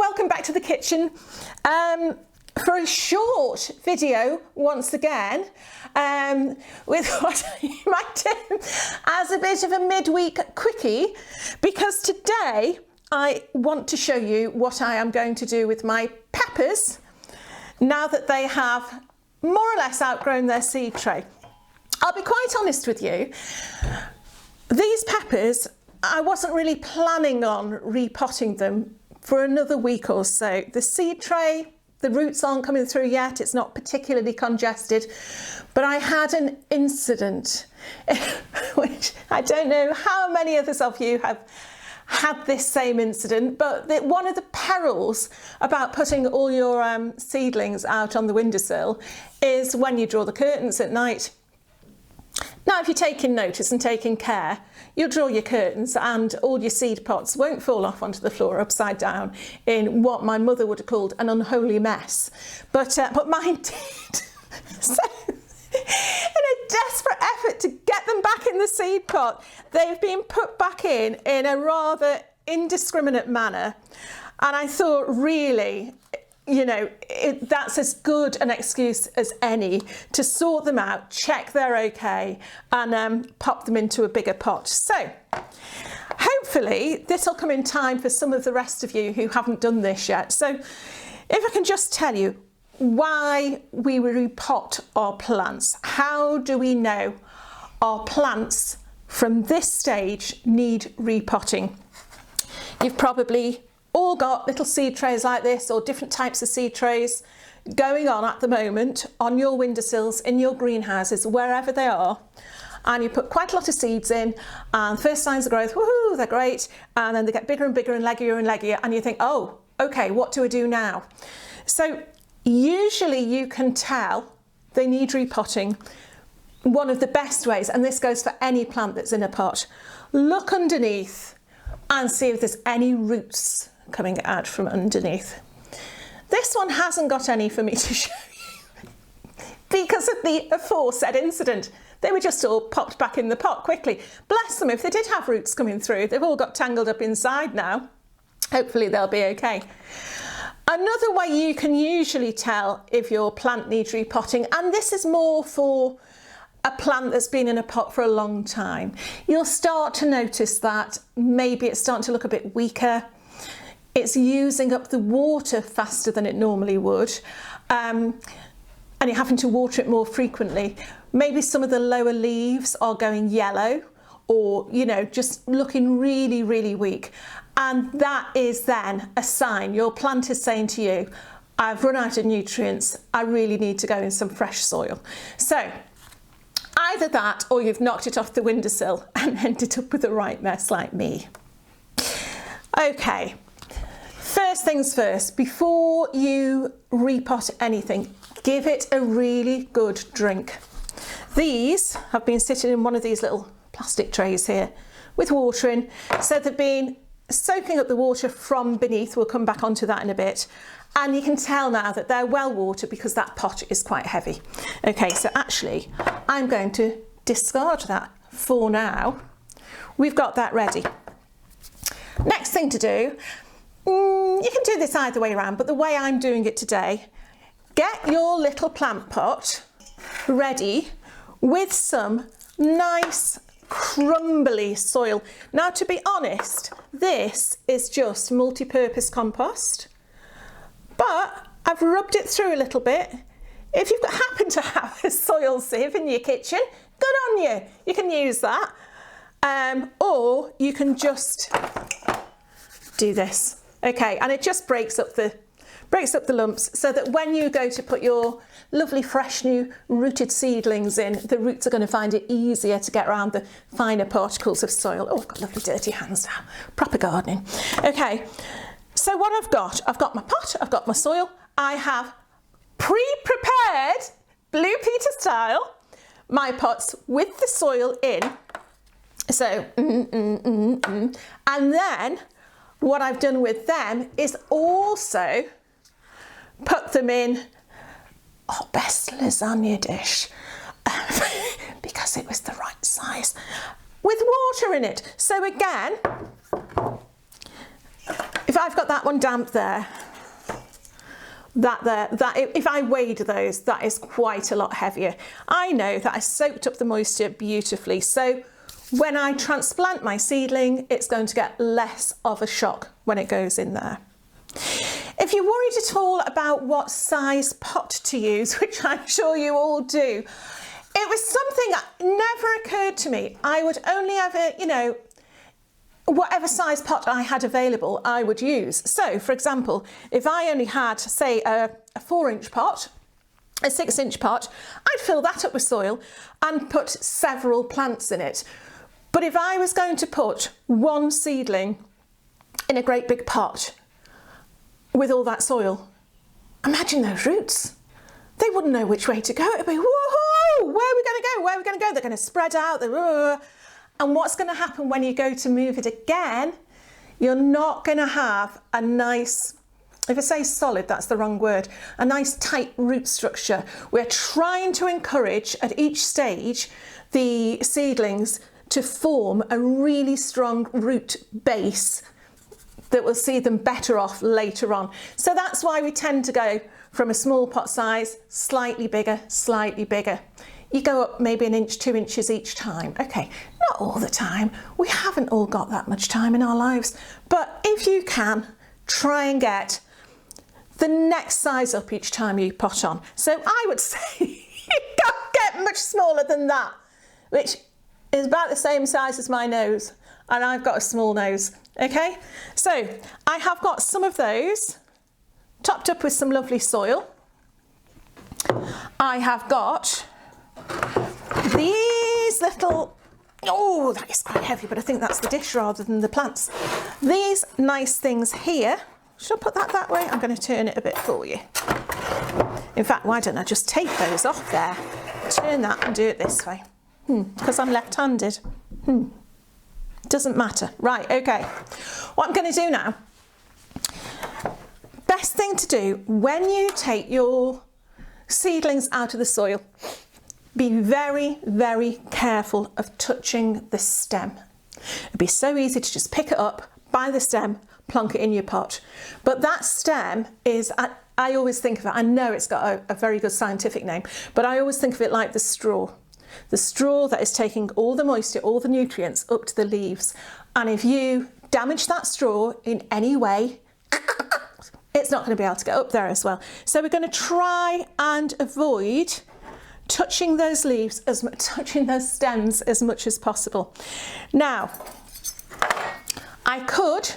welcome back to the kitchen for a short video once again with what you might do as a bit of a midweek quickie, because today I want to show you what I am going to do with my peppers now that they have more or less outgrown their seed tray. I'll be quite honest with you, these peppers, I wasn't really planning on repotting them for another week or so. The seed tray, the roots aren't coming through yet, it's not particularly congested, but I had an incident which I don't know how many others of you have had this same incident, but one of the perils about putting all your seedlings out on the windowsill is when you draw the curtains at night. Now, if you're taking notice and taking care, you'll draw your curtains and all your seed pots won't fall off onto the floor upside down in what my mother would have called an unholy mess. But mine did. So, in a desperate effort to get them back in the seed pot, they've been put back in a rather indiscriminate manner. And I thought, really, you know, that's as good an excuse as any to sort them out, check they're okay, and pop them into a bigger pot. So hopefully this will come in time for some of the rest of you who haven't done this yet. So if I can just tell you why we repot our plants. How do we know our plants from this stage need repotting? You've probably all got little seed trays like this, or different types of seed trays going on at the moment on your windowsills, in your greenhouses, wherever they are, and you put quite a lot of seeds in, and first signs of growth, woohoo, they're great, and then they get bigger and bigger and leggier, and you think, oh, okay, what do I do now? So usually you can tell they need repotting. One of the best ways, and this goes for any plant that's in a pot, look underneath and see if there's any roots coming out from underneath. This one hasn't got any for me to show you because of the aforesaid incident. They were just all popped back in the pot quickly. Bless them, if they did have roots coming through, they've all got tangled up inside now. Hopefully they'll be okay. Another way you can usually tell if your plant needs repotting, and this is more for a plant that's been in a pot for a long time, you'll start to notice that maybe it's starting to look a bit weaker. It's using up the water faster than it normally would, and you're having to water it more frequently. Maybe some of the lower leaves are going yellow, or, you know, just looking really, really weak. And that is then a sign your plant is saying to you, I've run out of nutrients, I really need to go in some fresh soil. So either that, or you've knocked it off the windowsill and ended up with a right mess like me. Okay, first things first, before you repot anything, give it a really good drink. These have been sitting in one of these little plastic trays here with water in, so they've been soaking up the water from beneath. We'll come back onto that in a bit. And you can tell now that they're well watered because that pot is quite heavy. Okay, so actually I'm going to discard that for now. We've got that ready. Next thing to do, you can do this either way around, but the way I'm doing it today, get your little plant pot ready with some nice crumbly soil. Now, to be honest, this is just multi-purpose compost, but I've rubbed it through a little bit. If you happen to have a soil sieve in your kitchen, good on you. You can use that, or you can just do this. Okay, and it just breaks up the lumps, so that when you go to put your lovely fresh new rooted seedlings in, the roots are going to find it easier to get around the finer particles of soil. Oh, I've got lovely dirty hands now. Proper gardening. Okay, so what I've got my pot, I've got my soil, I have pre-prepared, Blue Peter style, my pots with the soil in. So, and then what I've done with them is also put them in our best lasagna dish because it was the right size with water in it. So again, if I've got that one damp there, if I weighed those, that is quite a lot heavier. I know that I soaked up the moisture beautifully, so when I transplant my seedling, it's going to get less of a shock when it goes in there. If you're worried at all about what size pot to use, which I'm sure you all do, it was something that never occurred to me. I would only ever, you know, whatever size pot I had available, I would use. So, for example, if I only had, say, a 4-inch pot, a 6-inch pot, I'd fill that up with soil and put several plants in it. But if I was going to put one seedling in a great big pot with all that soil, imagine those roots. They wouldn't know which way to go. It'd be, woohoo, where are we going to go? Where are we going to go? They're going to spread out. And what's going to happen when you go to move it again? You're not going to have a nice, if I say solid, that's the wrong word, a nice tight root structure. We're trying to encourage at each stage the seedlings to form a really strong root base that will see them better off later on. So that's why we tend to go from a small pot size, slightly bigger, slightly bigger. You go up maybe 1 inch, 2 inches each time. Okay, not all the time. We haven't all got that much time in our lives. But if you can, try and get the next size up each time you pot on. So I would say you can't get much smaller than that, which is about the same size as my nose. And I've got a small nose, okay? So I have got some of those topped up with some lovely soil. I have got these little, oh, that is quite heavy, but I think that's the dish rather than the plants. These nice things here. Should I put that way? I'm going to turn it a bit for you. In fact, why don't I just take those off there, turn that and do it this way? Because I'm left-handed. Doesn't matter. Right, okay. What I'm going to do now, best thing to do when you take your seedlings out of the soil, be very, very careful of touching the stem. It'd be so easy to just pick it up by the stem, plonk it in your pot. But that stem is, I always think of it, I know it's got a very good scientific name, but I always think of it like the straw. The straw that is taking all the moisture, all the nutrients up to the leaves. And if you damage that straw in any way, it's not going to be able to get up there as well. So we're going to try and avoid touching those leaves, touching those stems as much as possible. Now, I could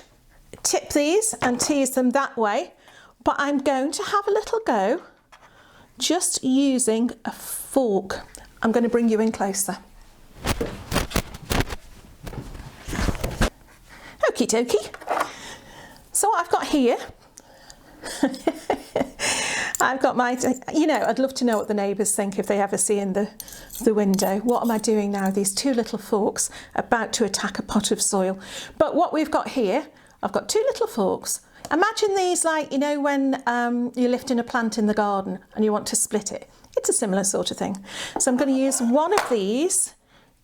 tip these and tease them that way, but I'm going to have a little go just using a fork. I'm going to bring you in closer. Okie dokie. So what I've got here, I've got my, you know, I'd love to know what the neighbours think if they ever see in the window. What am I doing now? These 2 little forks about to attack a pot of soil. But what we've got here, I've got 2 little forks. Imagine these like, you know, when you're lifting a plant in the garden and you want to split it. It's a similar sort of thing. So I'm going to use one of these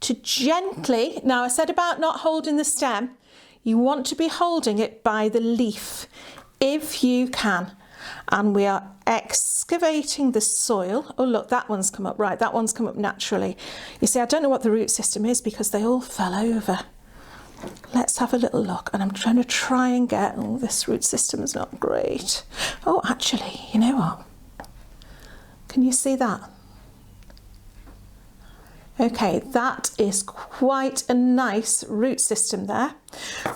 to gently, now I said about not holding the stem, you want to be holding it by the leaf if you can. And we are excavating the soil. Oh look, that one's come up, right, that one's come up naturally. You see, I don't know what the root system is because they all fell over. Let's have a little look, and I'm trying and get, oh, this root system is not great. Oh, actually, you know what? Can you see that? Okay, that is quite a nice root system there.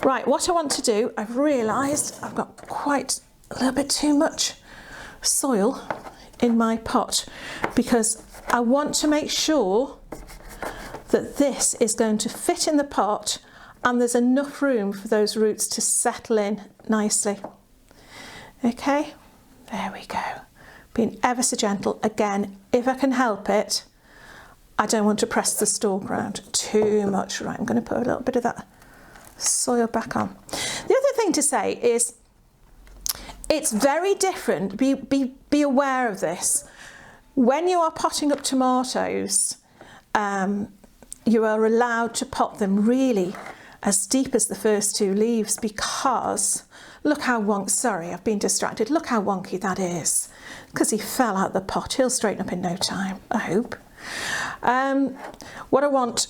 Right, what I want to do, I've realised I've got quite a little bit too much soil in my pot because I want to make sure that this is going to fit in the pot and there's enough room for those roots to settle in nicely. Okay, there we go. Being ever so gentle. Again, if I can help it, I don't want to press the stalk around too much. Right, I'm going to put a little bit of that soil back on. The other thing to say is it's very different. Be aware of this. When you are potting up tomatoes, you are allowed to pot them really as deep as the first 2 leaves because Look how wonky, sorry, I've been distracted. Look how wonky that is, because he fell out the pot. He'll straighten up in no time, I hope. What I want,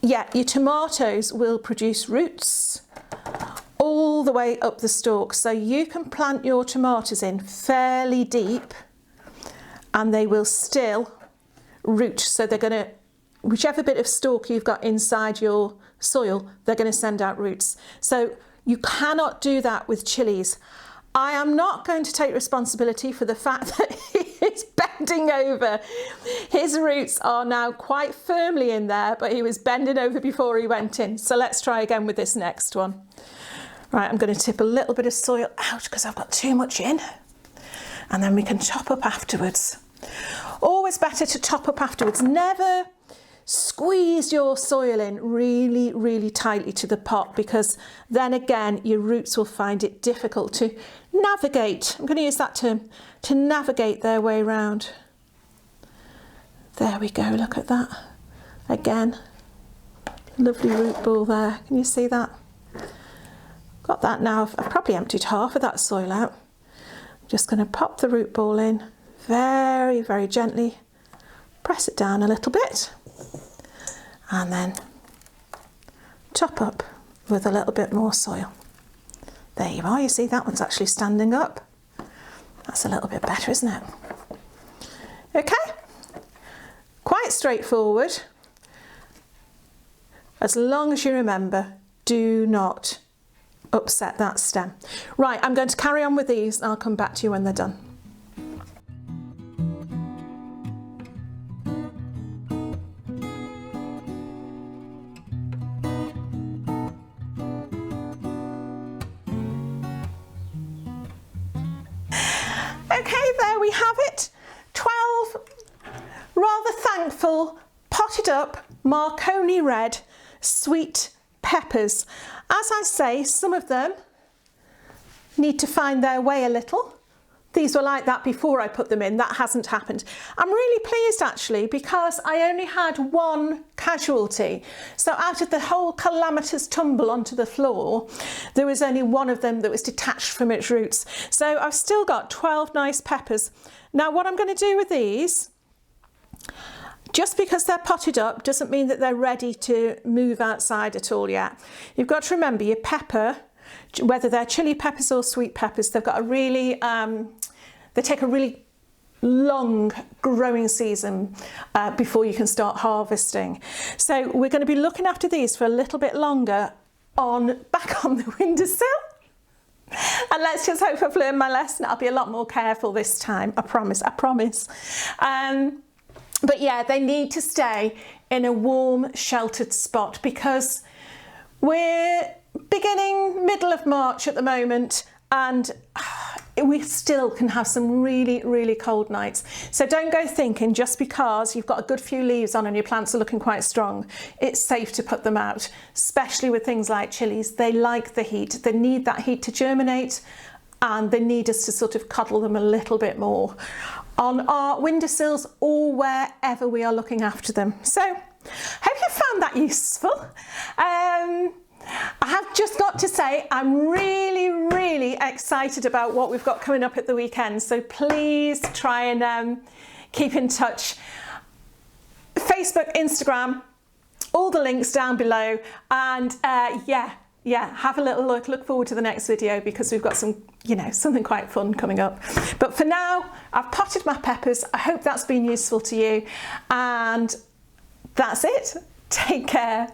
yeah, your tomatoes will produce roots all the way up the stalk. So you can plant your tomatoes in fairly deep and they will still root. So they're going to, whichever bit of stalk you've got inside your soil, they're going to send out roots. So you cannot do that with chilies. I am not going to take responsibility for the fact that he's bending over. His roots are now quite firmly in there, but he was bending over before he went in. So let's try again with this next one. Right, I'm going to tip a little bit of soil out because I've got too much in, and then we can top up afterwards. Always better to top up afterwards. Never squeeze your soil in really, really tightly to the pot, because then again your roots will find it difficult to navigate. I'm going to use that term, to navigate their way around. There we go, look at that. Again, lovely root ball there. Can you see that? Got that now. I've probably emptied half of that soil out. I'm just going to pop the root ball in very, very gently. Press it down a little bit. And then top up with a little bit more soil. There you are, you see that one's actually standing up. That's a little bit better, isn't it? Okay, quite straightforward. As long as you remember, do not upset that stem. Right, I'm going to carry on with these and I'll come back to you when they're done. Okay, there we have it. 12 rather thankful, potted up Marconi Red sweet peppers. As I say, some of them need to find their way a little. These were like that before I put them in. That hasn't happened. I'm really pleased actually, because I only had one casualty. So out of the whole calamitous tumble onto the floor, there was only one of them that was detached from its roots. So I've still got 12 nice peppers. Now what I'm going to do with these, just because they're potted up doesn't mean that they're ready to move outside at all yet. You've got to remember your pepper, whether they're chili peppers or sweet peppers, they've got a really, they take a really long growing season before you can start harvesting. So we're going to be looking after these for a little bit longer back on the windowsill. And let's just hope I've learned my lesson. I'll be a lot more careful this time, I promise, I promise. But yeah, they need to stay in a warm, sheltered spot, because we're beginning middle of March at the moment, and we still can have some really, really cold nights. So don't go thinking just because you've got a good few leaves on and your plants are looking quite strong, it's safe to put them out, especially with things like chilies. They like the heat, they need that heat to germinate, and they need us to sort of cuddle them a little bit more on our windowsills or wherever we are looking after them. So hope you found that useful. I have just got to say, I'm really, really excited about what we've got coming up at the weekend. So please try and keep in touch. Facebook, Instagram, all the links down below. And yeah, have a little look forward to the next video, because we've got some, something quite fun coming up. But for now, I've potted my peppers. I hope that's been useful to you, and that's it. Take care.